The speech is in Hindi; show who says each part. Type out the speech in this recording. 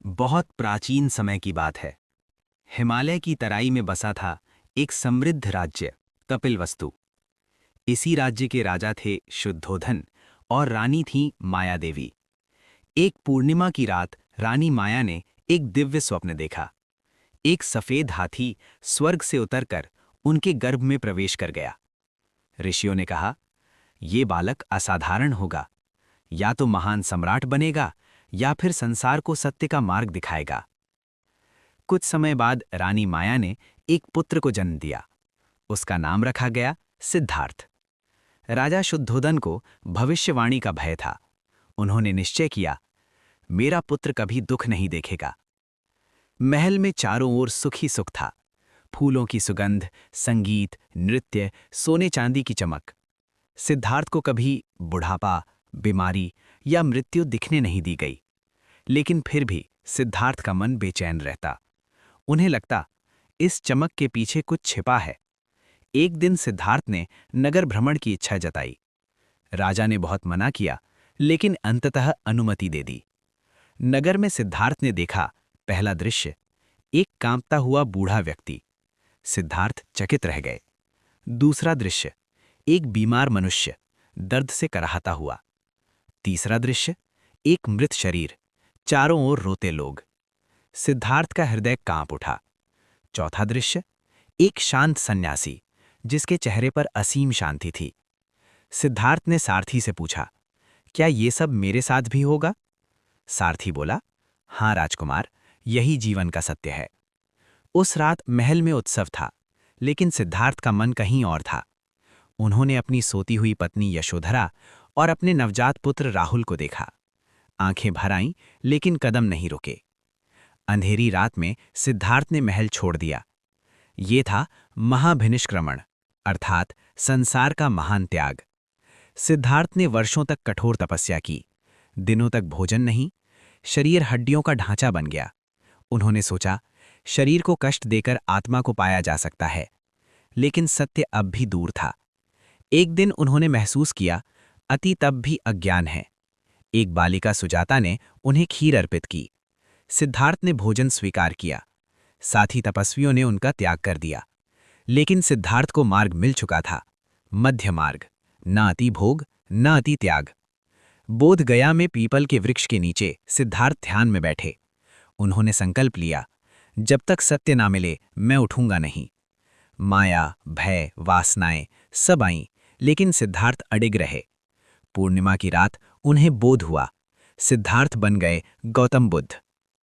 Speaker 1: बहुत प्राचीन समय की बात है। हिमालय की तराई में बसा था एक समृद्ध राज्य, कपिलवस्तु। इसी राज्य के राजा थे शुद्धोधन और रानी थी माया देवी। एक पूर्णिमा की रात रानी माया ने एक दिव्य स्वप्न देखा। एक सफेद हाथी स्वर्ग से उतरकर उनके गर्भ में प्रवेश कर गया। ऋषियों ने कहा, ये बालक असाधारण होगा, या तो महान सम्राट बनेगा या फिर संसार को सत्य का मार्ग दिखाएगा। कुछ समय बाद रानी माया ने एक पुत्र को जन्म दिया। उसका नाम रखा गया सिद्धार्थ। राजा शुद्धोधन को भविष्यवाणी का भय था। उन्होंने निश्चय किया, मेरा पुत्र कभी दुख नहीं देखेगा। महल में चारों ओर सुख ही सुख था। फूलों की सुगंध, संगीत, नृत्य, सोने चांदी की चमक। सिद्धार्थ को कभी बुढ़ापा, बीमारी या मृत्यु दिखने नहीं दी गई। लेकिन फिर भी सिद्धार्थ का मन बेचैन रहता। उन्हें लगता, इस चमक के पीछे कुछ छिपा है। एक दिन सिद्धार्थ ने नगर भ्रमण की इच्छा जताई। राजा ने बहुत मना किया, लेकिन अंततः अनुमति दे दी। नगर में सिद्धार्थ ने देखा पहला दृश्य, एक कांपता हुआ बूढ़ा व्यक्ति। सिद्धार्थ चकित रह गए। दूसरा दृश्य, एक बीमार मनुष्य दर्द से कराहता हुआ। तीसरा दृश्य, एक मृत शरीर, चारों ओर रोते लोग। सिद्धार्थ का हृदय कांप उठा। चौथा दृश्य, एक शांत सन्यासी जिसके चेहरे पर असीम शांति थी। सिद्धार्थ ने सारथी से पूछा, क्या ये सब मेरे साथ भी होगा? सारथी बोला, हाँ राजकुमार, यही जीवन का सत्य है। उस रात महल में उत्सव था, लेकिन सिद्धार्थ का मन कहीं और था। उन्होंने अपनी सोती हुई पत्नी यशोधरा और अपने नवजात पुत्र राहुल को देखा। आंखें भर आईं, लेकिन कदम नहीं रुके। अंधेरी रात में सिद्धार्थ ने महल छोड़ दिया। ये था महाभिनिष्क्रमण, अर्थात संसार का महान त्याग। सिद्धार्थ ने वर्षों तक कठोर तपस्या की। दिनों तक भोजन नहीं, शरीर हड्डियों का ढांचा बन गया। उन्होंने सोचा, शरीर को कष्ट देकर आत्मा को पाया जा सकता है, लेकिन सत्य अब भी दूर था। एक दिन उन्होंने महसूस किया, अति तप भी अज्ञान है। एक बालिका सुजाता ने उन्हें खीर अर्पित की। सिद्धार्थ ने भोजन स्वीकार किया। साथी तपस्वियों ने उनका त्याग कर दिया। लेकिन सिद्धार्थ को मार्ग मिल चुका था, मध्य मार्ग, न अति भोग न अति त्याग। बोध गया में पीपल के वृक्ष के नीचे सिद्धार्थ ध्यान में बैठे। उन्होंने संकल्प लिया, जब तक सत्य ना मिले मैं उठूंगा नहीं। माया, भय, वासनाएं सब आईं, लेकिन सिद्धार्थ अडिग रहे। पूर्णिमा की रात उन्हें बोध हुआ, सिद्धार्थ बन गए गौतम बुद्ध।